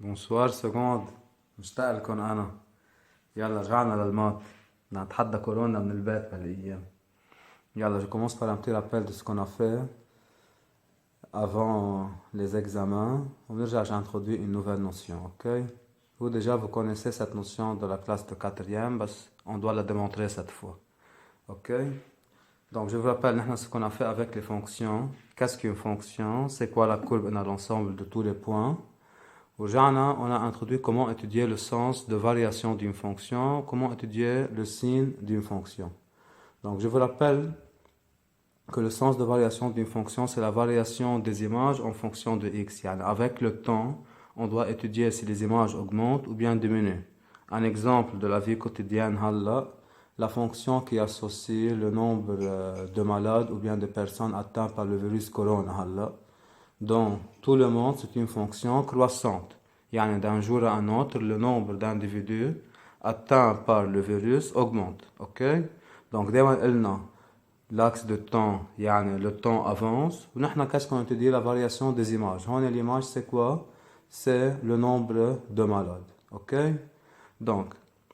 بونسوار سكوند. مشتاق لكم انا. يلا رجعنا للمات. بدنا نتحدى كورونا من البيت هالايام. يلا je commence par un petit rappel de ce qu'on a fait avant les examens. ونرجع j'introduis une nouvelle notion, ok? Vous déjà vous connaissez cette notion de la classe de quatrième, بس on doit la démontrer cette fois, ok? Donc je vous rappelle maintenant ce qu'on a fait avec les fonctions. Qu'est-ce qu'une fonction? C'est quoi la courbe dans l'ensemble de tous les points? Aujourd'hui, on a introduit comment étudier le sens de variation d'une fonction, comment étudier le signe d'une fonction. Donc je vous rappelle que le sens de variation d'une fonction, c'est la variation des images en fonction de x. Avec le temps, on doit étudier si les images augmentent ou bien diminuent. Un exemple de la vie quotidienne, la fonction qui associe le nombre de malades ou bien de personnes atteintes par le virus corona. Dans tout le monde, c'est une fonction croissante. D'un jour à un autre, le nombre d'individus atteints par le virus augmente. Ok? Donc, l'axe de temps, le temps avance. Qu'est-ce qu'on étudie? La variation des images. L'image, c'est quoi? C'est le nombre de malades. Ok? Donc,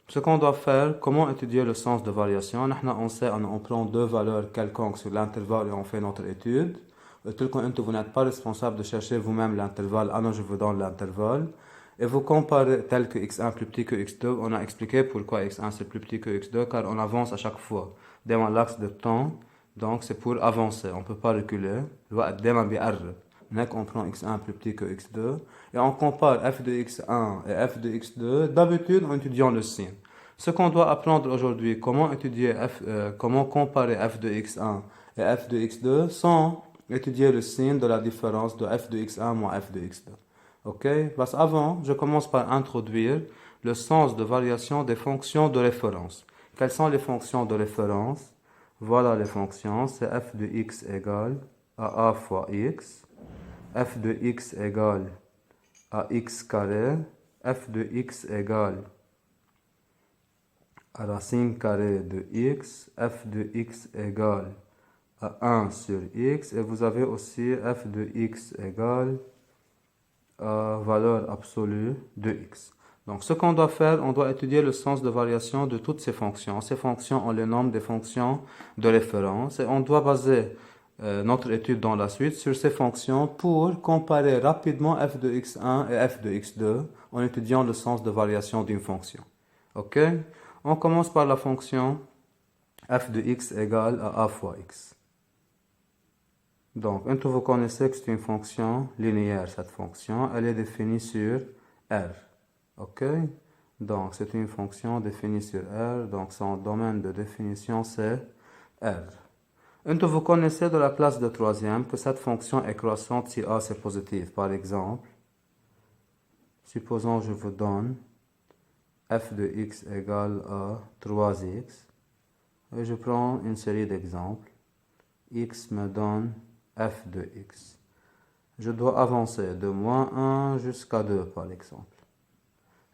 ce qu'on doit faire, comment étudier le sens de variation? On sait, on prend deux valeurs quelconques sur l'intervalle et on fait notre étude. Vous n'êtes pas responsable de chercher vous-même l'intervalle. Je vous donne l'intervalle. Et vous comparez tel que x1 plus petit que x2. On a expliqué pourquoi x1 c'est plus petit que x2, car on avance à chaque fois. Dans l'axe de temps, donc c'est pour avancer. On ne peut pas reculer. On prend x1 plus petit que x2. Et on compare f de x1 et f de x2, d'habitude en étudiant le signe. Ce qu'on doit apprendre aujourd'hui, comment comparer f de x1 et f de x2 sans étudier le signe de la différence de f de x1 moins f de x2. Ok? Parce avant, je commence par introduire le sens de variation des fonctions de référence. Quelles sont les fonctions de référence? Voilà les fonctions. C'est f de x égale à a fois x, f de x égale à x carré, f de x égale à racine carrée de x, f de x égale à 1 sur x, et vous avez aussi f de x égale à valeur absolue de x. Donc ce qu'on doit faire, on doit étudier le sens de variation de toutes ces fonctions. Ces fonctions, on les nomme des fonctions de référence, et on doit baser notre étude dans la suite sur ces fonctions pour comparer rapidement f de x1 et f de x2 en étudiant le sens de variation d'une fonction. Ok? On commence par la fonction f de x égale à a fois x. Donc, vous connaissez que c'est une fonction linéaire, cette fonction. Elle est définie sur R. Ok? Donc, c'est une fonction définie sur R. Donc, son domaine de définition, c'est R. Vous connaissez de la classe de troisième que cette fonction est croissante si A c'est positif. Par exemple, supposons je vous donne f de x égale à 3x. Et je prends une série d'exemples. X me donne f de x. Je dois avancer de moins 1 jusqu'à 2 par exemple.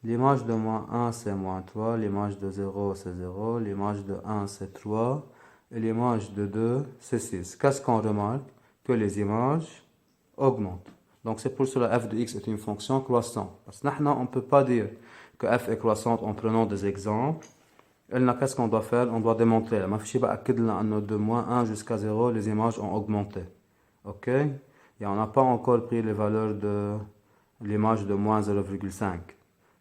L'image de moins 1 c'est moins 3, l'image de 0 c'est 0, l'image de 1 c'est 3 et l'image de 2 c'est 6. Qu'est-ce qu'on remarque? Que les images augmentent. Donc c'est pour cela f de x est une fonction croissante. Parce que on ne peut pas dire que f est croissante en prenant des exemples. Qu'est-ce qu'on doit faire? On doit démontrer. De moins 1 jusqu'à 0, les images ont augmenté. Ok? Et on n'a pas encore pris les valeurs de l'image de moins 0,5.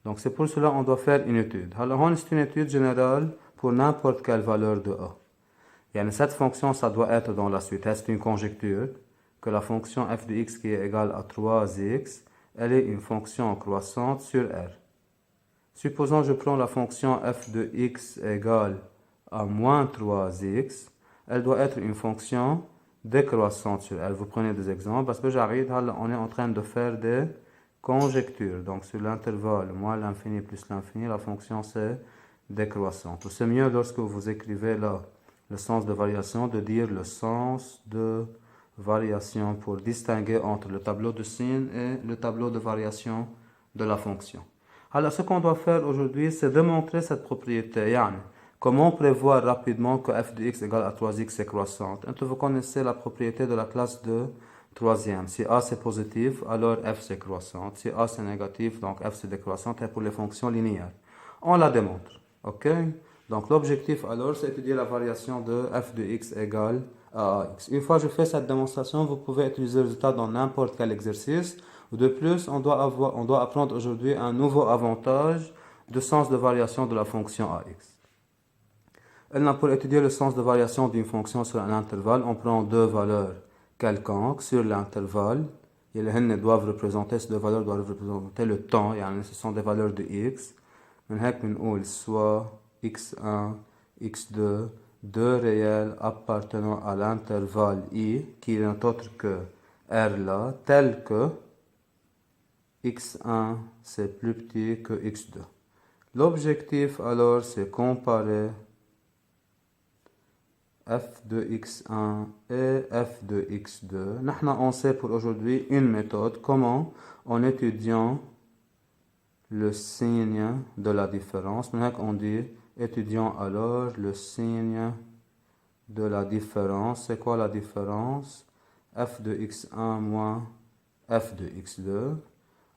Donc c'est pour cela qu'on doit faire une étude. Alors c'est une étude générale pour n'importe quelle valeur de a. Cette fonction, ça doit être dans la suite. C'est une conjecture que la fonction f de x qui est égale à 3x, elle est une fonction croissante sur R. Supposons que je prends la fonction f de x égale à moins 3x, elle doit être une fonction décroissante sur R. Vous prenez des exemples, parce que on est en train de faire des conjectures. Donc sur l'intervalle moins l'infini plus l'infini, la fonction c'est décroissante. C'est mieux lorsque vous écrivez là le sens de variation, de dire le sens de variation pour distinguer entre le tableau de signe et le tableau de variation de la fonction. Alors, ce qu'on doit faire aujourd'hui, c'est démontrer cette propriété. Comment prévoir rapidement que f de x égale à 3x est croissante? Vous connaissez la propriété de la classe de troisième. Si A c'est positif, alors f c'est croissante. Si A c'est négatif, donc f c'est décroissante. Et pour les fonctions linéaires, on la démontre. Ok? Donc l'objectif alors, c'est d'étudier la variation de f de x égale à ax. Une fois que je fais cette démonstration, vous pouvez utiliser le résultat dans n'importe quel exercice. De plus, on doit apprendre aujourd'hui un nouveau avantage de sens de variation de la fonction ax. Pour étudier le sens de variation d'une fonction sur un intervalle, on prend deux valeurs quelconques sur l'intervalle. Et les doivent représenter, ces deux valeurs doivent représenter le temps, et ce sont des valeurs de x. من هيك بنقول soit x1, x2, deux réels appartenant à l'intervalle i, qui n'est autre que r là, tel que x1 c'est plus petit que x2. L'objectif alors c'est comparer f de x1 et f de x2. On sait pour aujourd'hui une méthode, comment en étudiant le signe de la différence. On dit étudions alors le signe de la différence. C'est quoi la différence? F de x1 moins f de x2.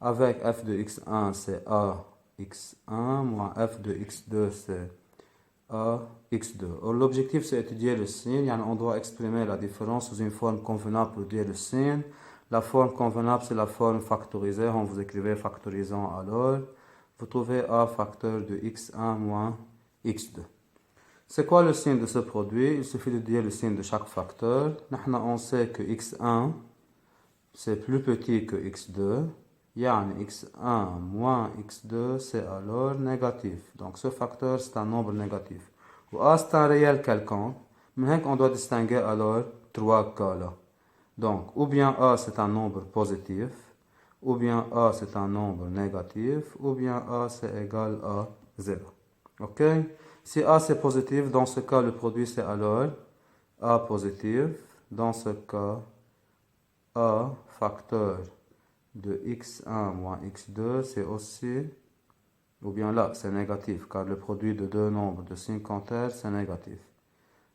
Avec f de x1 c'est a x1 moins f de x2 c'est a x2. L'objectif c'est étudier le signe. On doit exprimer la différence sous une forme convenable pour étudier le signe. La forme convenable, c'est la forme factorisée. On vous écrivez factorisant alors. Vous trouvez a facteur de x1 moins x2. C'est quoi le signe de ce produit? Il suffit de dire le signe de chaque facteur. On sait que x1, c'est plus petit que x2. x1 moins x2, c'est alors négatif. Donc ce facteur, c'est un nombre négatif. Ou a, c'est un réel quelconque. Mais on doit distinguer alors trois cas là. Donc, ou bien A c'est un nombre positif, ou bien A c'est un nombre négatif, ou bien A c'est égal à 0. Ok? Si A c'est positif, dans ce cas le produit c'est alors A positif. Dans ce cas, A facteur de x1 moins x2 c'est aussi, ou bien là c'est négatif, car le produit de deux nombres de signe contraire c'est négatif.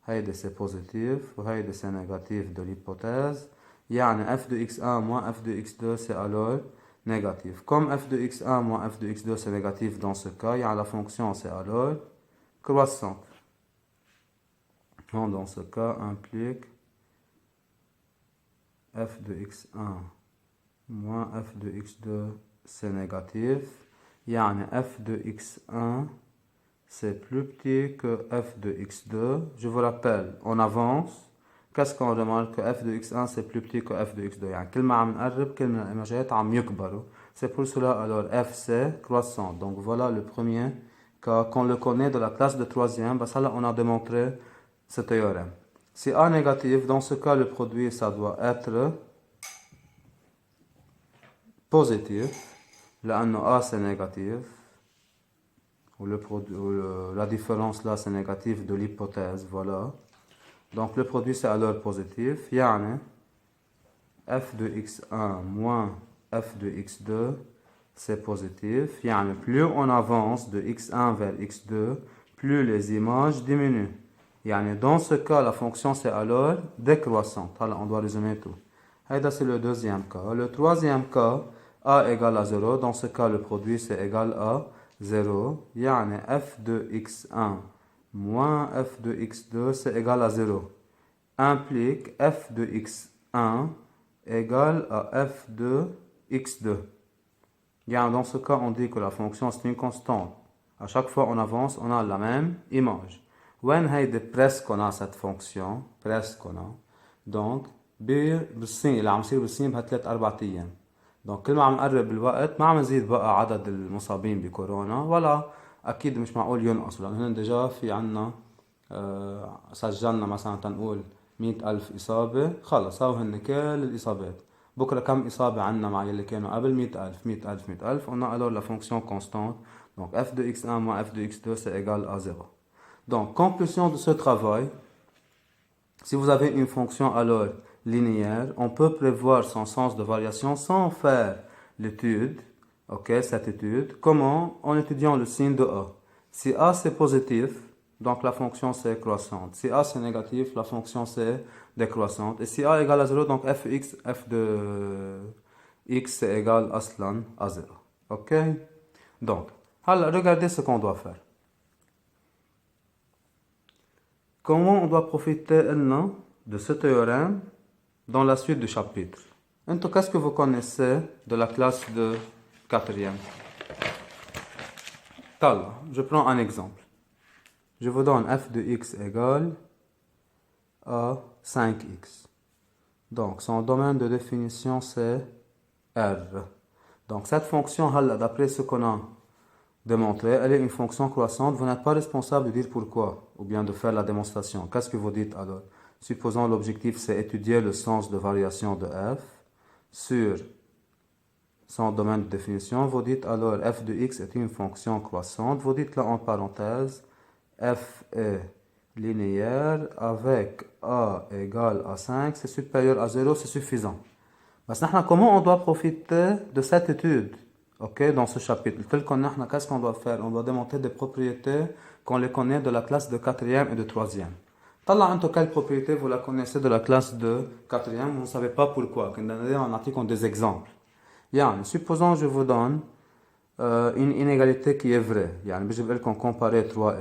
هيدا c'est positif وهيدا c'est négatif de l'hypothèse. f de x1 moins f de x2 c'est alors négatif. Comme f de x1 moins f de x2 c'est négatif dans ce cas, la fonction c'est alors croissante. Dans ce cas implique f de x1 moins f de x2 c'est négatif. f de x1 c'est plus petit que f de x2. Je vous rappelle, on avance. Qu'est-ce qu'on remarque? Que f de x1 c'est plus petit que f de x2. كل ما عم نقرب كل ما الإيماجات عم يكبروا. C'est pour cela alors f c'est croissant. Donc voilà le premier cas qu'on le connaît de la classe de troisième. Parce que là on a démontré ce théorème. Si a négatif, dans ce cas le produit ça doit être positif. لأنه a c'est négatif. La différence là c'est négatif de l'hypothèse, voilà. Donc le produit c'est alors positif. f de x1 moins f de x2 c'est positif. Plus on avance de x1 vers x2, plus les images diminuent. Dans ce cas la fonction c'est alors décroissante. Alors on doit résumer tout. C'est le deuxième cas. Le troisième cas, a égale à 0. Dans ce cas le produit c'est égal à 0. f de x1 moins f de x2 c'est égal à 0. Implique f de x1 égale à f de x2. Dans ce cas, on dit que la fonction c'est une constante. À chaque fois on avance, on a la même image. When هيدي presque on a cette fonction, presque on a. Donc, بالصين اللي عم يصير بالصين بهالثلاث أربع أيام. Donc كل ما عم نقرب بالوقت ما عم نزيد بقى عدد المصابين بكورونا ولا أكيد مش معقول ينقص لأنه هن ديجا في عنا سجلنا مثلا تنقول 100,000 إصابة خلص هاو هن كل الإصابات. بكرة كم إصابة عنا مع يلي كانوا قبل 100,000 on a alors la fonction constante. Donc f de x1 moins f de x2 c'est égal à 0. Donc conclusion de ce travail, si vous avez une fonction alors linéaire, on peut prévoir son sens de variation sans faire l'étude, cette étude. Comment? En étudiant le signe de A. Si A c'est positif, donc la fonction c'est croissante. Si A c'est négatif, la fonction c'est décroissante. Et si A égale à 0, donc f de x c'est égal à 0. Ok? Donc, alors regardez ce qu'on doit faire. Comment on doit profiter de ce théorème dans la suite du chapitre? En tout cas, qu'est-ce que vous connaissez de la classe de 4e? Je prends un exemple. Je vous donne f de x égale à 5x. Donc, son domaine de définition, c'est R. Donc, cette fonction, d'après ce qu'on a démontré, elle est une fonction croissante. Vous n'êtes pas responsable de dire pourquoi, ou bien de faire la démonstration. Qu'est-ce que vous dites alors? Supposons l'objectif, c'est étudier le sens de variation de f sur son domaine de définition. Vous dites alors f de x est une fonction croissante. Vous dites là en parenthèse, f est linéaire avec a égale à 5, c'est supérieur à 0, c'est suffisant. Mais comment on doit profiter de cette étude, dans ce chapitre? Qu'est-ce qu'on doit faire? On doit démontrer des propriétés qu'on les connaît de la classe de 4e et de 3e. Quelle propriété vous la connaissez de la classe de 4e, vous ne savez pas pourquoi. On a des exemples. Supposons je vous donne une inégalité qui est vraie. Je vais comparer 3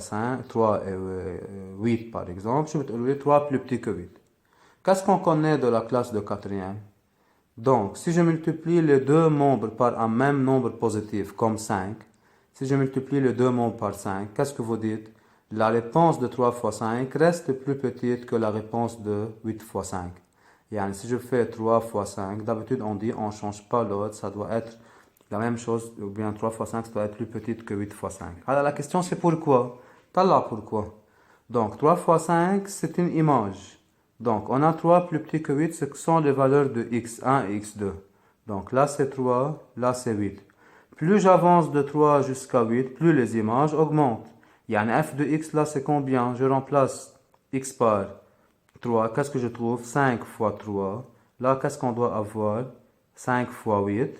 et 8 par exemple. Je vais trouver 3 plus petit que 8. Qu'est-ce qu'on connaît de la classe de 4e? Donc, si je multiplie les deux membres par un même nombre positif, comme 5, si je multiplie les deux membres par 5, qu'est-ce que vous dites? La réponse de 3 fois 5 reste plus petite que la réponse de 8 fois 5. Si je fais 3 fois 5, d'habitude on dit on ne change pas l'autre, ça doit être la même chose, ou bien 3 fois 5, ça doit être plus petite que 8 fois 5. Alors la question c'est pourquoi? Pourquoi? Donc 3 fois 5, c'est une image. Donc on a 3 plus petit que 8, ce sont les valeurs de x1 et x2. Donc là c'est 3, là c'est 8. Plus j'avance de 3 jusqu'à 8, plus les images augmentent. F de x là c'est combien? Je remplace x par 3, qu'est-ce que je trouve? 5 fois 3. Là, qu'est-ce qu'on doit avoir? 5 fois 8.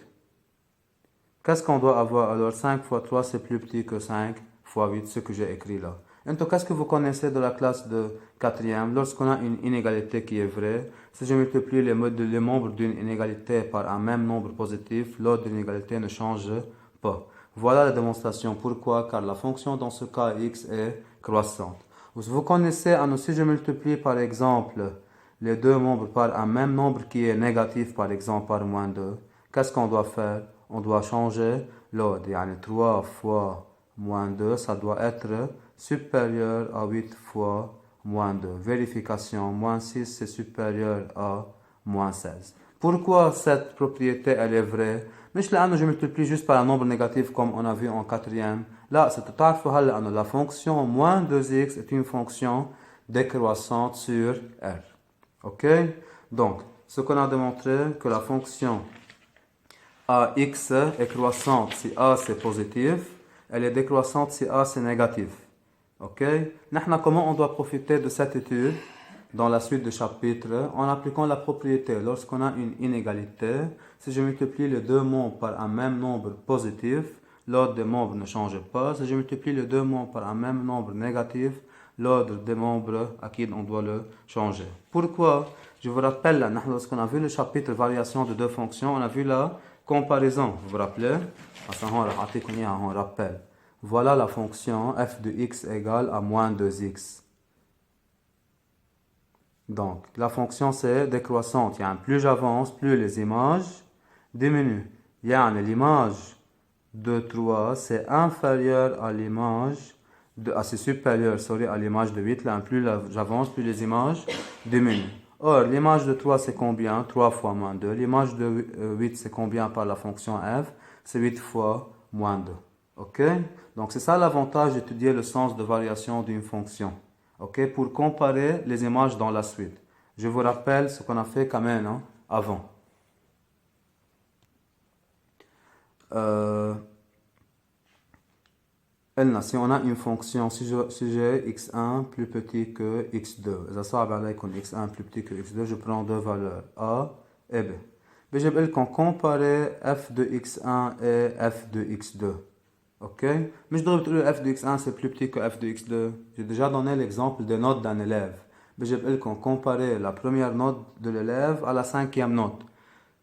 Qu'est-ce qu'on doit avoir alors? 5 fois 3, c'est plus petit que 5 fois 8, ce que j'ai écrit là. En tout cas, qu'est-ce que vous connaissez de la classe de 4e? Lorsqu'on a une inégalité qui est vraie, si je multiplie les membres d'une inégalité par un même nombre positif, l'autre de l'inégalité ne change pas. Voilà la démonstration. Pourquoi? Car la fonction dans ce cas x est croissante. Vous connaissez, si je multiplie par exemple les deux membres par un même nombre qui est négatif, par exemple par moins 2, qu'est-ce qu'on doit faire? On doit changer l'ordre. 3 fois moins 2, ça doit être supérieur à 8 fois moins 2. Vérification, moins 6 c'est supérieur à moins 16. Pourquoi cette propriété elle est vraie? Je multiplie juste par un nombre négatif comme on a vu en 4e. Là, la fonction moins 2x est une fonction décroissante sur R. Ok? Donc, ce qu'on a démontré, que la fonction AX est croissante si A c'est positif, elle est décroissante si A c'est négatif. Ok? Comment on doit profiter de cette étude dans la suite du chapitre en appliquant la propriété? Lorsqu'on a une inégalité, si je multiplie les deux membres par un même nombre positif, l'ordre des membres ne change pas. Si je multiplie les deux membres par un même nombre négatif, l'ordre des membres à qui on doit le changer. Pourquoi? Je vous rappelle, lorsqu'on a vu le chapitre variation de deux fonctions, on a vu la comparaison. Vous vous rappelez? On rappelle. Voilà la fonction f de x égale à moins 2x. Donc, la fonction c'est décroissante. Plus j'avance, plus les images diminuent. L'image de 3 c'est inférieur à l'image c'est supérieur à l'image de 8. Plus j'avance, plus les images diminuent. Or, l'image de 3 c'est combien? 3 fois moins 2. L'image de 8 c'est combien par la fonction f? C'est 8 fois moins 2. Ok? Donc c'est ça l'avantage d'étudier le sens de variation d'une fonction. Ok? Pour comparer les images dans la suite. Je vous rappelle ce qu'on a fait quand même avant. Si on a une fonction, si j'ai x1 plus petit que x2, x1 plus petit que x2, je prends deux valeurs a et b. Je vais comparer f de x1 et f de x2. Ok? ok? Mais je dirais que f de x1 c'est plus petit que f de x2. J'ai déjà donné l'exemple des notes d'un élève. Mais je vais comparer la première note de l'élève à la cinquième note.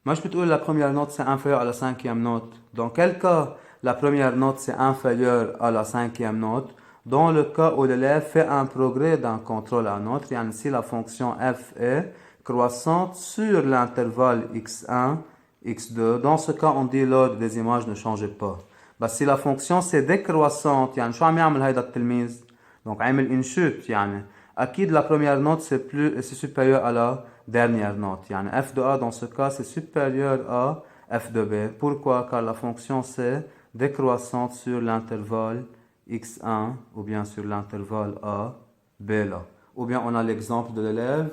Moi, je peux te dire que la première note c'est inférieur à la cinquième note. Dans quel cas la première note c'est inférieur à la cinquième note? Dans le cas où l'élève fait un progrès d'un contrôle à un autre, si la fonction f est croissante sur l'intervalle x1, x2, dans ce cas on dit l'ordre des images ne change pas. بس si la fonction c'est décroissante يعني شو عم يعمل هيدا التلميذ؟ donc عمل une chute يعني أكيد la première note c'est supérieur à la dernière note يعني f de a dans ce cas c'est supérieur à f de b. Pourquoi? Car la fonction c'est décroissante sur l'intervalle x1 ou bien sur l'intervalle a, b là. Ou bien on a l'exemple de l'élève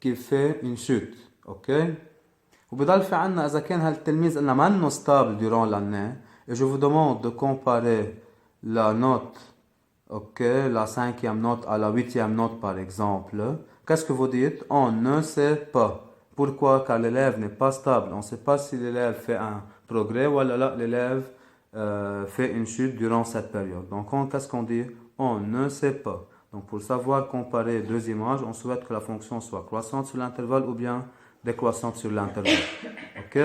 qui fait une chute, ok? وبضل في عنا إذا كان هالتلميذ قلنا منه stable durant l'année et je vous demande de comparer la note, ok, la cinquième note à la huitième note par exemple. Qu'est-ce que vous dites? On ne sait pas. Pourquoi? Car l'élève n'est pas stable. On ne sait pas si l'élève fait un progrès ou là, l'élève fait une chute durant cette période. Donc qu'est-ce qu'on dit? On ne sait pas. Donc pour savoir comparer deux images, on souhaite que la fonction soit croissante sur l'intervalle ou bien décroissante sur l'intervalle. Ok?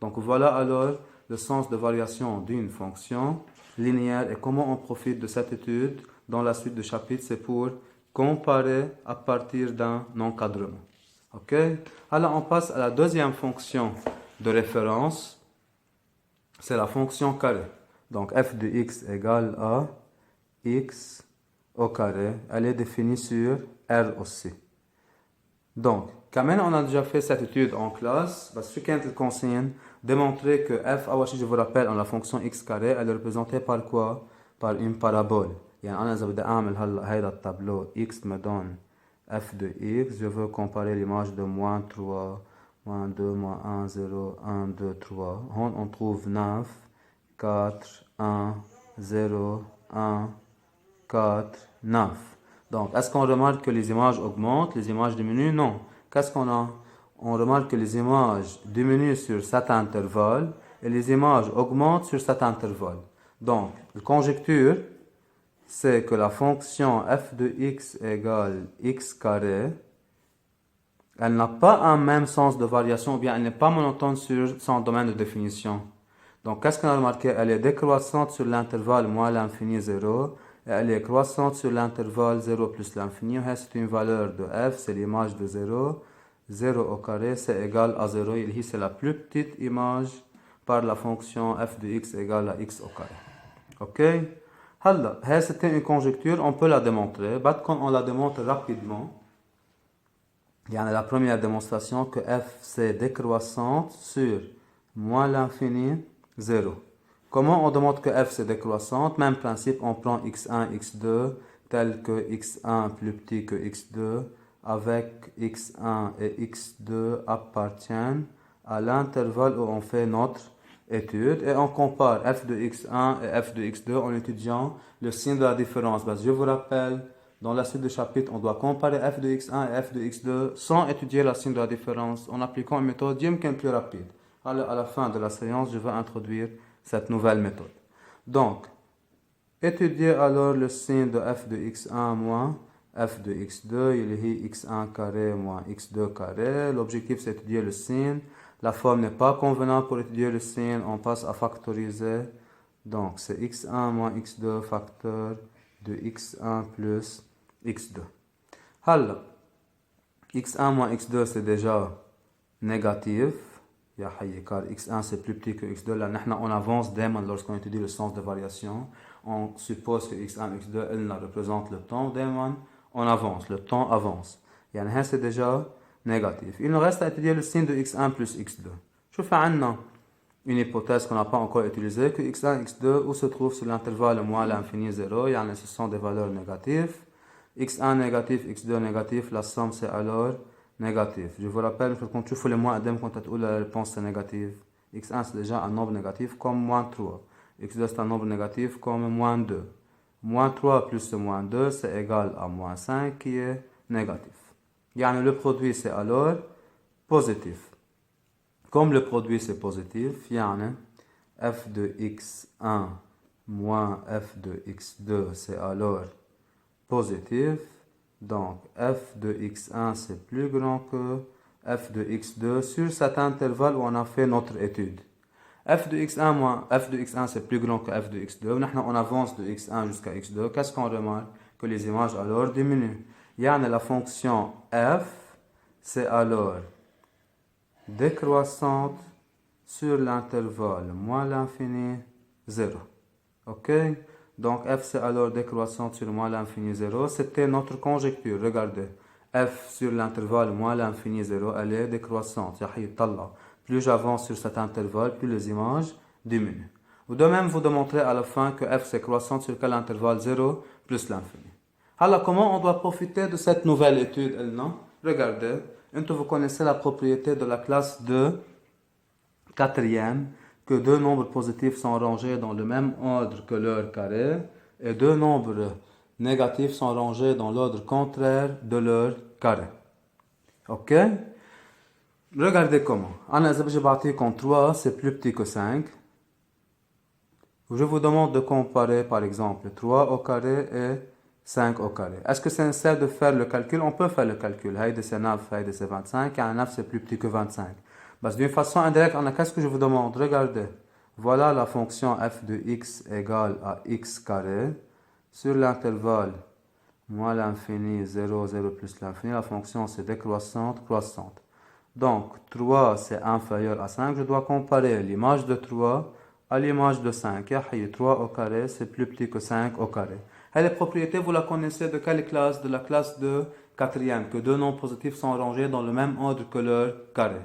Donc voilà alors le sens de variation d'une fonction linéaire et comment on profite de cette étude dans la suite du chapitre, c'est pour comparer à partir d'un encadrement. Ok? Alors on passe à la deuxième fonction de référence, c'est la fonction carré. Donc f de x égale à x au carré, elle est définie sur R aussi. Donc, quand même on a déjà fait cette étude en classe, parce que quand il consigne, démontrer que f, je vous rappelle, en la fonction x carré, elle est représentée par quoi? Par une parabole. يعني أنا إذا بدي أعمل هلا هيدا التابلو x me donne f de x, je veux comparer l'image de moins 3, moins 2, moins 1, 0, 1, 2, 3. On trouve 9, 4, 1, 0, 1, 4, 9. Donc, est-ce qu'on remarque que les images augmentent, les images diminuent? Non. Qu'est-ce qu'on a? On remarque que les images diminuent sur cet intervalle et les images augmentent sur cet intervalle. Donc, la conjecture, c'est que la fonction f de x égale x carré, elle n'a pas un même sens de variation ou bien elle n'est pas monotone sur son domaine de définition. Donc, qu'est-ce qu'on a remarqué? Elle est décroissante sur l'intervalle moins l'infini 0 et elle est croissante sur l'intervalle 0 plus l'infini. C'est une valeur de f, c'est l'image de 0. 0 au carré, c'est égal à 0. Ici, c'est la plus petite image par la fonction f de x égale à x au carré. Ok? هلا, c'était une conjecture, on peut la démontrer. Quand on la démontre rapidement, il y a la première démonstration que f c'est décroissante sur moins l'infini 0. Comment on démontre que f c'est décroissante? Même principe, on prend x1, x2 tel que x1 plus petit que x2 avec x1 et x2 appartiennent à l'intervalle où on fait notre étude et on compare f de x1 et f de x2 en étudiant le signe de la différence. Je vous rappelle, dans la suite du chapitre, on doit comparer f de x1 et f de x2 sans étudier le signe de la différence en appliquant une méthode plus rapide. Alors, à la fin de la séance, je vais introduire cette nouvelle méthode. Donc, étudier alors le signe de f de x1 moins f de x2, il est x1 carré moins x2 carré. L'objectif, c'est d'étudier le signe. La forme n'est pas convenable pour étudier le signe. On passe à factoriser. Donc, c'est x1 moins x2 facteur de x1 plus x2. Alors, x1 moins x2, c'est déjà négatif. Car x1 c'est plus petit que x2. Là, on avance demain lorsqu'on étudie le sens de variation. On suppose que x1 et x2, elles représentent le temps. Demain, on avance, le temps avance. C'est déjà négatif. Il nous reste à étudier le signe de x1 plus x2. Je fais une hypothèse qu'on n'a pas encore utilisée, que x1 et x2, où se trouve sur l'intervalle moins l'infini 0, ce sont des valeurs négatives. x1 négatif, x2 négatif, la somme c'est alors négatif. Je vous rappelle que quand tu fais le moins adem, quand tu as la réponse c'est négative. x1 c'est déjà un nombre négatif comme moins 3. x2 c'est un nombre négatif comme moins 2. Moins 3 plus moins 2 c'est égal à moins 5 qui est négatif. Le produit c'est alors positif. Comme le produit c'est positif, f de x1 moins f de x2, c'est alors positif. Donc, f de x1, c'est plus grand que f de x2 sur cet intervalle où on a fait notre étude. F de x1 moins f de x1, c'est plus grand que f de x2. On avance de x1 jusqu'à x2. Qu'est-ce qu'on remarque? Que les images alors diminuent. Yani la fonction f, c'est alors décroissante sur l'intervalle moins l'infini 0. Ok? Donc f c'est alors décroissante sur moins l'infini 0. C'était notre conjecture. Regardez. F sur l'intervalle moins l'infini 0, elle est décroissante. Plus j'avance sur cet intervalle, plus les images diminuent. Ou de même, vous démontrez à la fin que f c'est croissante sur quel intervalle? 0 plus l'infini. Alors, comment on doit profiter de cette nouvelle étude, non? Regardez. Vous connaissez la propriété de la classe de quatrième, que deux nombres positifs sont rangés dans le même ordre que leur carré, et deux nombres négatifs sont rangés dans l'ordre contraire de leur carré. Ok? Regardez comment. En exemple, comme 3, c'est plus petit que 5. Je vous demande de comparer, par exemple, 3 au carré et 5 au carré. Est-ce que c'est nécessaire de faire le calcul? On peut faire le calcul. Hayde c'est 9, hayde c'est 25, et un 9 c'est plus petit que 25. Parce d'une façon indirecte, qu'est-ce que je vous demande? Regardez. Voilà la fonction f de x égale à x carré. Sur l'intervalle moins l'infini, 0, 0 plus l'infini, la fonction c'est décroissante, croissante. Donc 3 c'est inférieur à 5. Je dois comparer l'image de 3 à l'image de 5. 3 au carré c'est plus petit que 5 au carré. Et les propriétés, vous la connaissez de quelle classe? De la classe de quatrième, que deux nombres positifs sont rangés dans le même ordre que leur carré.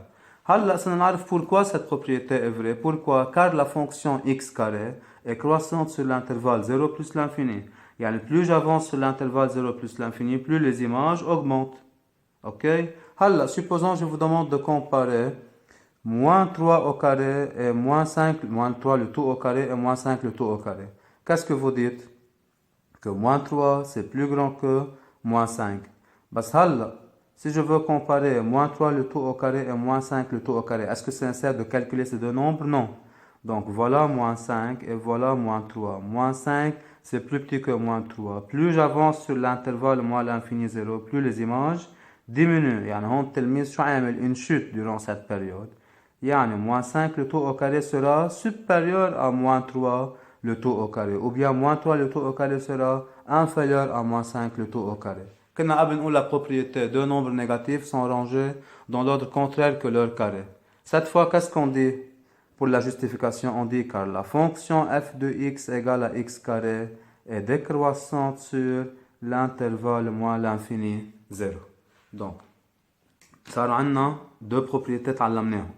Pourquoi cette propriété est vraie? Pourquoi? Car la fonction x carré est croissante sur l'intervalle 0 plus l'infini. Plus j'avance sur l'intervalle 0 plus l'infini, plus les images augmentent. Ok? Supposons je vous demande de comparer moins 3 au carré et moins 5, moins 3 le tout au carré et moins 5 le tout au carré. Qu'est-ce que vous dites? Que moins 3 c'est plus grand que moins 5. Si je veux comparer moins 3 le tout au carré et moins 5 le tout au carré, est-ce que c'est nécessaire de calculer ces deux nombres? Non. Donc voilà moins 5 et voilà moins 3. Moins 5 c'est plus petit que moins 3. Plus j'avance sur l'intervalle moins l'infini 0, plus les images diminuent. Une chute durant cette période. Moins 5 le tout au carré sera supérieur à moins 3 le tout au carré. Ou bien moins 3 le tout au carré sera inférieur à moins 5 le tout au carré. La propriété, deux nombres négatifs sont rangés dans l'ordre contraire que leur carré. Cette fois, qu'est-ce qu'on dit pour la justification? On dit car la fonction f de x égale à x carré est décroissante sur l'intervalle moins l'infini 0. Donc, ça a deux propriétés تعلمناهم.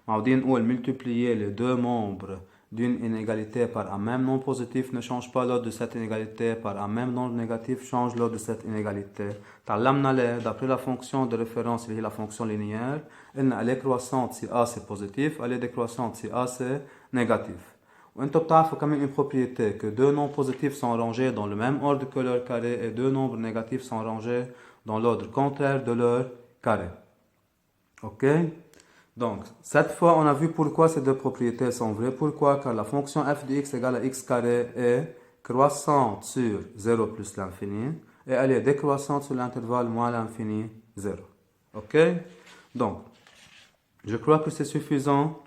معودين نقول multiplier les deux membres d'une inégalité par un même nombre positif ne change pas l'ordre de cette inégalité, par un même nombre négatif change l'ordre de cette inégalité. D'après la fonction de référence, la fonction linéaire, elle est croissante si A c'est positif, elle est décroissante si A c'est négatif. Vous savez quand même une propriété que deux nombres positifs sont rangés dans le même ordre que leur carré et deux nombres négatifs sont rangés dans l'ordre contraire de leur carré. Ok? Donc, cette fois, on a vu pourquoi ces deux propriétés sont vraies. Pourquoi? Car la fonction f de x égale à x carré est croissante sur 0 plus l'infini et elle est décroissante sur l'intervalle moins l'infini 0. Ok? Donc, je crois que c'est suffisant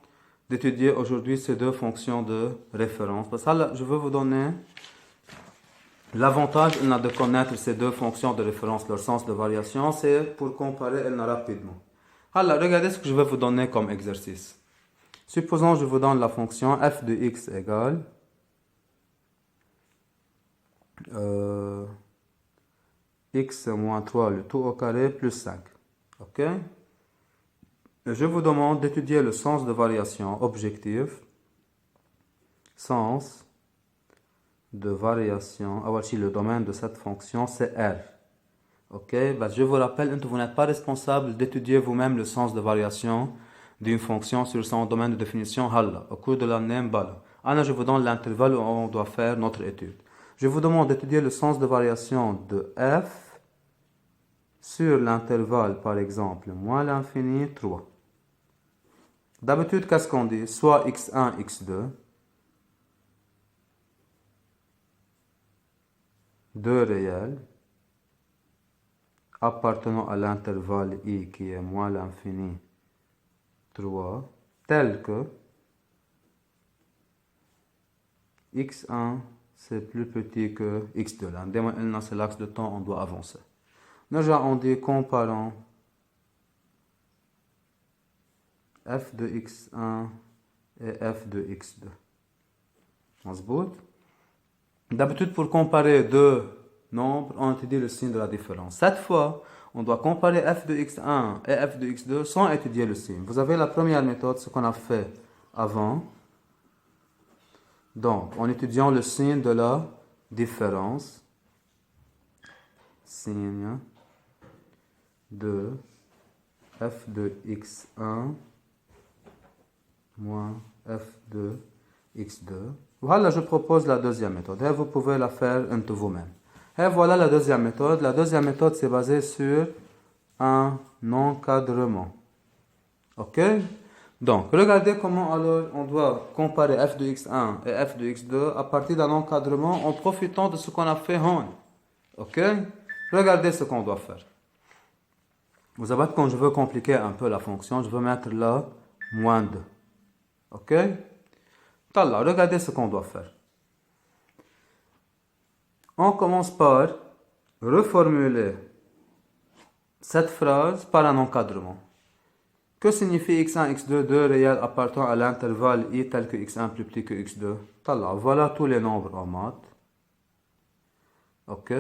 d'étudier aujourd'hui ces deux fonctions de référence. Parce que je veux vous donner l'avantage de connaître ces deux fonctions de référence, leur sens de variation, c'est pour comparer rapidement. Alors, regardez ce que je vais vous donner comme exercice. Supposons que je vous donne la fonction f de x égale x moins 3 le tout au carré plus 5. Ok? Et je vous demande d'étudier le sens de variation objectif. Sens de variation. Le domaine de cette fonction, c'est R. Ok, je vous rappelle, vous n'êtes pas responsable d'étudier vous-même le sens de variation d'une fonction sur son domaine de définition. Au cours de l'année, je vous donne l'intervalle où on doit faire notre étude. Je vous demande d'étudier le sens de variation de f sur l'intervalle, par exemple, moins l'infini 3. D'habitude, qu'est-ce qu'on dit? Soit x1, x2. deux réels appartenant à l'intervalle I qui est moins l'infini 3, tel que x1 c'est plus petit que x2. Là, c'est l'axe de temps, on doit avancer. Déjà, on dit comparant f de x1 et f de x2. مظبوط. D'habitude, pour comparer deux nombres, on étudie le signe de la différence. Cette fois, on doit comparer f de x1 et f de x2 sans étudier le signe. Vous avez la première méthode, ce qu'on a fait avant. Donc, en étudiant le signe de la différence, signe de f de x1 moins f de x2. Voilà, je propose la deuxième méthode. Et vous pouvez la faire de vous-même. Et voilà la deuxième méthode. La deuxième méthode, c'est basée sur un encadrement. Ok? Donc, regardez comment alors on doit comparer f de x1 et f de x2 à partir d'un encadrement en profitant de ce qu'on a fait en. Ok? Regardez ce qu'on doit faire. Vous savez, quand je veux compliquer un peu la fonction, je veux mettre là moins 2. Ok? Alors, regardez ce qu'on doit faire. On commence par reformuler cette phrase par un encadrement. Que signifie x1, x2, deux réels appartenant à l'intervalle i tel que x1 plus petit que x2? Voilà tous les nombres en maths. Ok?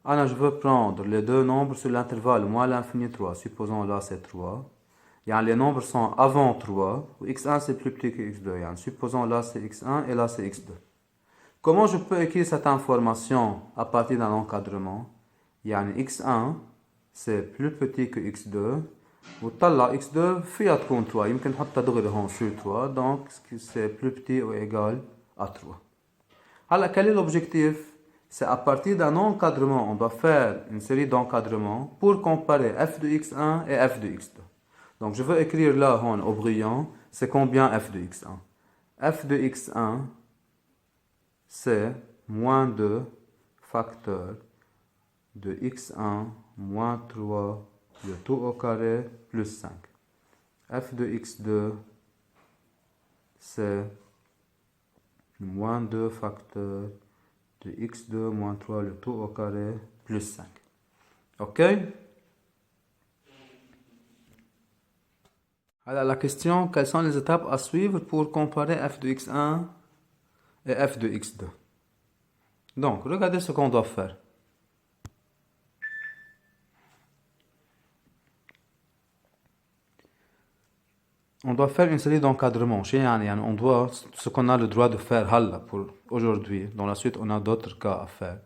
Alors, je veux prendre les deux nombres sur l'intervalle moins l'infini 3. Supposons là c'est 3. Les nombres sont avant 3. x1 c'est plus petit que x2. Supposons là c'est x1 et là c'est x2. Comment je peux écrire cette information à partir d'un encadrement? x1 c'est plus petit que x2. وطلع x2 فيها تكون 3 يمكن نحطها دغري هون sur 3 donc c'est plus petit ou égal à 3. Alors quel est l'objectif? C'est à partir d'un encadrement, on doit faire une série d'encadrements pour comparer f de x1 et f de x2. Donc je veux écrire là au brillant, c'est combien f de x1? F de x1 c'est moins 2 facteur de x1 moins 3 le tout au carré plus 5. F de x2 c'est moins 2 facteur de x2 moins 3 le tout au carré plus 5. Ok? Alors la question, quelles sont les étapes à suivre pour comparer f de x1 et f de x2? Donc, regardez ce qu'on doit faire. On doit faire une série d'encadrements. On doit, ce qu'on a le droit de faire pour aujourd'hui. Dans la suite, on a d'autres cas à faire.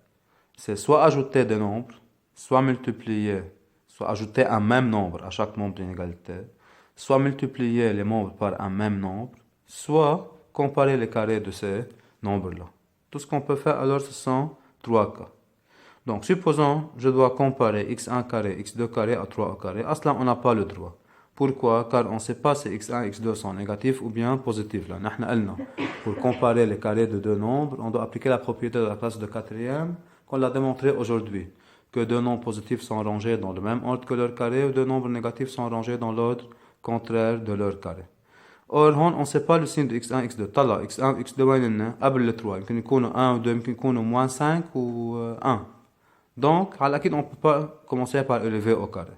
C'est soit ajouter des nombres, soit multiplier, soit ajouter un même nombre à chaque nombre d'inégalité, soit multiplier les nombres par un même nombre, soit comparer les carrés de ces nombres-là. Tout ce qu'on peut faire alors, ce sont trois cas. Donc, supposons, je dois comparer x1 carré, x2 carré à 3 au carré. À cela, on n'a pas le droit. Pourquoi? Car on ne sait pas si x1 et x2 sont négatifs ou bien positifs. Là, pour comparer les carrés de deux nombres, on doit appliquer la propriété de la classe de quatrième qu'on l'a démontré aujourd'hui. Que deux nombres positifs sont rangés dans le même ordre que leur carré ou deux nombres négatifs sont rangés dans l'ordre contraire de leur carré. Or, on ne sait pas le signe de x1 et x2. طلع x1 x2 وين قبل le 3 يمكن يكونوا 1 ou 2 يمكن يكونوا moins 5 ou 1. Donc, on ne peut pas commencer par élever au carré.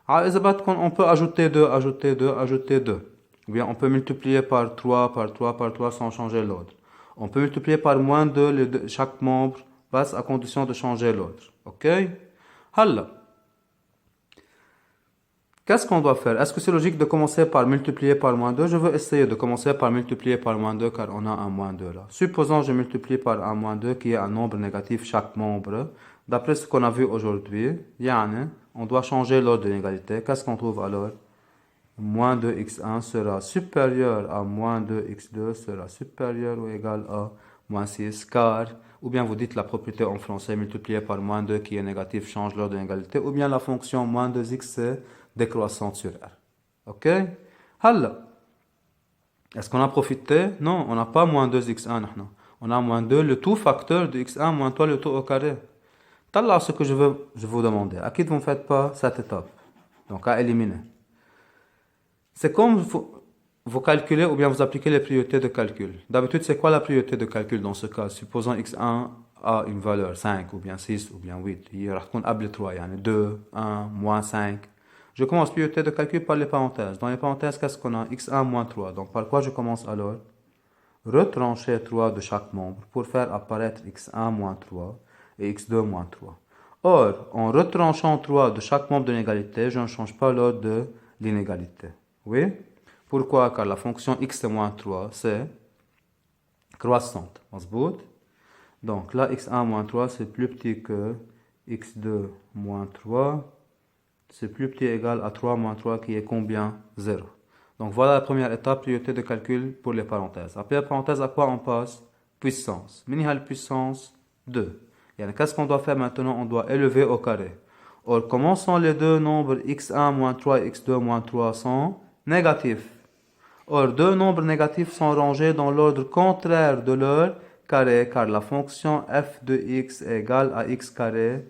On peut ajouter 2, ajouter 2, ajouter 2. Ou bien on peut multiplier par 3, par 3, par 3 sans changer l'ordre. On peut multiplier par moins 2, chaque membre passe à condition de changer l'ordre. Ok? Alors, qu'est-ce qu'on doit faire? Est-ce que c'est logique de commencer par multiplier par moins 2? Je veux essayer de commencer par multiplier par moins 2 car on a un moins 2 là. Supposons que je multiplie par un moins 2 qui est un nombre négatif chaque membre. D'après ce qu'on a vu aujourd'hui, on doit changer l'ordre de l'égalité. Qu'est-ce qu'on trouve alors? Moins 2x1 sera supérieur à moins 2x2 sera supérieur ou égal à moins 6 car, ou bien vous dites la propriété en français multiplié par moins 2 qui est négatif change l'ordre de l'égalité, ou bien la fonction moins 2x c'est décroissante sur R. Ok? Alors, est-ce qu'on a profité? Non, on n'a pas moins 2x1. On a moins 2 le tout facteur de x1 moins 3 le tout au carré. Là, ce que je vous demander. À qui vous ne faites pas cette étape. Donc, à éliminer. C'est comme vous calculez ou bien vous appliquez les priorités de calcul. D'habitude, c'est quoi la priorité de calcul dans ce cas? Supposons x1 a une valeur 5 ou bien 6 ou bien 8. Il y aura قبل 3, يعني 2, 1, moins 5. Je commence priorité de calcul par les parenthèses. Dans les parenthèses, qu'est-ce qu'on a? x1 moins 3. Donc, par quoi je commence alors? Retrancher 3 de chaque membre pour faire apparaître x1 moins 3 et x2 moins 3. Or, en retranchant 3 de chaque membre de l'égalité, je ne change pas l'ordre de l'inégalité. Oui? Pourquoi? Car la fonction x moins 3, c'est croissante. مظبوط? Donc là, x1 moins 3, c'est plus petit que x2 moins 3. C'est plus petit égal à 3 moins 3 qui est combien? 0. Donc voilà la première étape, priorité de calcul pour les parenthèses. Après la parenthèse, à quoi on passe? Puissance. Mini puissance 2. Qu'est-ce qu'on doit faire maintenant? On doit élever au carré. Or, comment sont les deux nombres x1 moins 3 et x2 moins 3 sont négatifs? Or, deux nombres négatifs sont rangés dans l'ordre contraire de leur carré, car la fonction f de x égale à x carré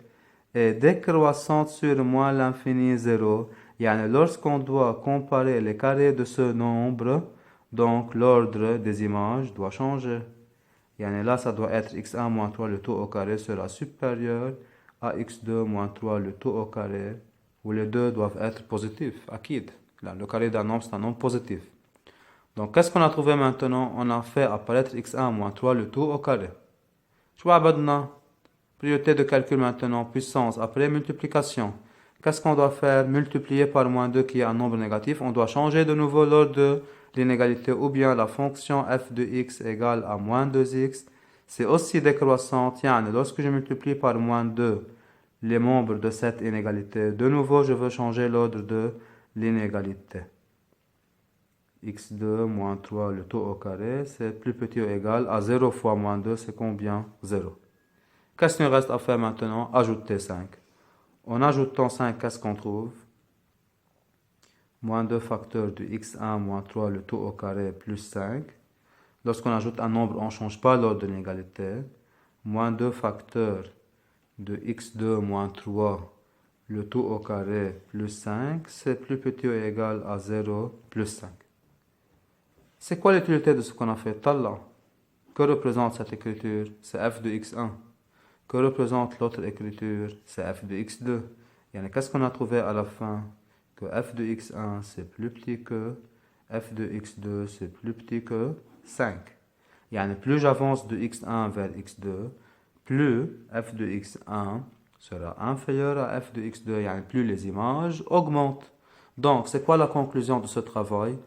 est décroissante sur moins l'infini 0. Lorsqu'on doit comparer les carrés de ce nombre, donc l'ordre des images doit changer. Là, ça doit être x1 moins 3, le tout au carré sera supérieur à x2 moins 3, le tout au carré, où les deux doivent être positifs. Akid. Là, le carré d'un nombre, c'est un nombre positif. Donc, qu'est-ce qu'on a trouvé maintenant? On a fait apparaître x1 moins 3, le tout au carré. Priorité de calcul maintenant, puissance, après multiplication. Qu'est-ce qu'on doit faire? Multiplier par moins 2 qui est un nombre négatif. On doit changer de nouveau l'ordre de l'inégalité ou bien la fonction f de x égale à moins 2x. C'est aussi décroissant. Tiens, lorsque je multiplie par moins 2 les membres de cette inégalité, de nouveau, je veux changer l'ordre de l'inégalité. x2 moins 3, le tout au carré, c'est plus petit ou égal à 0 fois moins 2, c'est combien? 0. Qu'est-ce qu'il nous reste à faire maintenant? Ajouter 5. En ajoutant 5, qu'est-ce qu'on trouve? Moins 2 facteurs de x1 moins 3, le tout au carré, plus 5. Lorsqu'on ajoute un nombre, on ne change pas l'ordre de l'égalité. Moins 2 facteurs de x2 moins 3, le tout au carré, plus 5. C'est plus petit ou égal à 0, plus 5. C'est quoi l'utilité de ce qu'on a fait? Talla. Que représente cette écriture? C'est f de x1. Que représente l'autre écriture? C'est f de x2. Qu'est-ce qu'on a trouvé à la fin? Que f de x1 c'est plus petit que f de x2 c'est plus petit que 5. Plus j'avance de x1 vers x2, plus f de x1 sera inférieur à f de x2, plus les images augmentent. Donc, c'est quoi la conclusion de ce travail?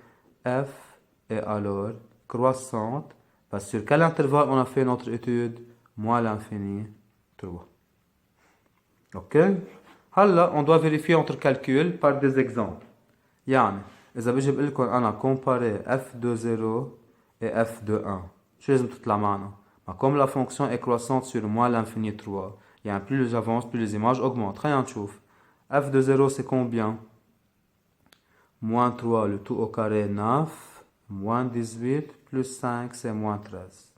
F est alors croissante, parce que sur quel intervalle on a fait notre étude? Moins l'infini 3. Ok? هلا on doit vérifier notre calcul par des exemples. إذا بيجي بقول لكم أنا comparer f de 0 et f de 1 شو لازم تطلع معنا؟ Comme la fonction est croissante sur moins l'infini 3, plus j'avance, plus les images augmentent. خلينا نشوف. f de 0 c'est combien? Moins 3, le tout au carré 9, moins 18, plus 5 c'est moins 13.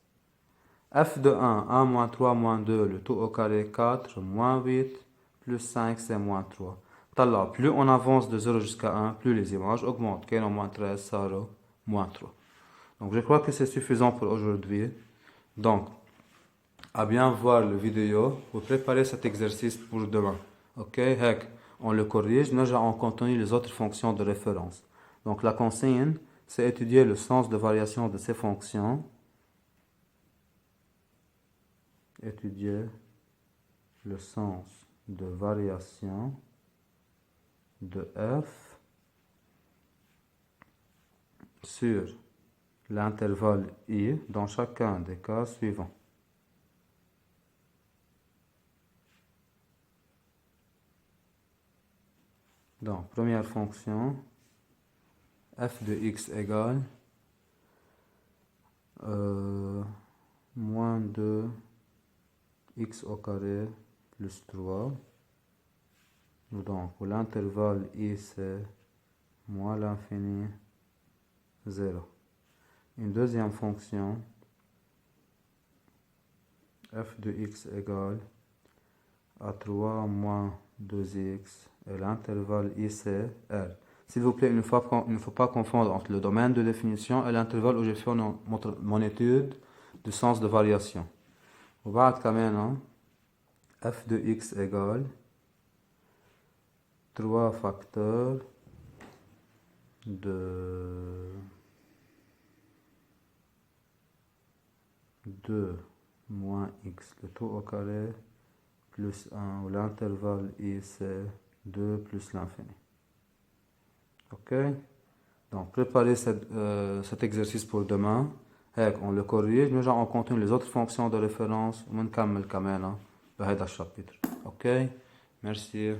f de 1, 1 moins 3 moins 2, le tout au carré 4, moins 8, plus 5 c'est moins 3. Là, plus on avance de 0 jusqu'à 1, plus les images augmentent. Qu'est-ce moins 13, ça moins 3. Donc je crois que c'est suffisant pour aujourd'hui. Donc, à bien voir le vidéo pour préparer cet exercice pour demain. Ok, on le corrige. Nous on continue les autres fonctions de référence. Donc la consigne, c'est étudier le sens de variation de ces fonctions. Étudier le sens de variation de f sur l'intervalle i dans chacun des cas suivants. Donc, première fonction, f de x égale moins 2 x au carré plus 3. Donc, pour l'intervalle i, c'est moins l'infini 0. Une deuxième fonction, f de x égale A3 moins 2x et l'intervalle ici, R. S'il vous plaît, il ne faut pas confondre entre le domaine de définition et l'intervalle où j'ai fait mon étude du sens de variation. وبعد كمان f de x égale 3 facteurs de 2 moins x, le tout au carré, plus 1, où l'intervalle i c'est 2 plus l'infini. Ok? Donc préparez cet exercice pour demain. On le corrige, mais on continue les autres fonctions de référence, on va terminer le chapitre. Ok? Merci.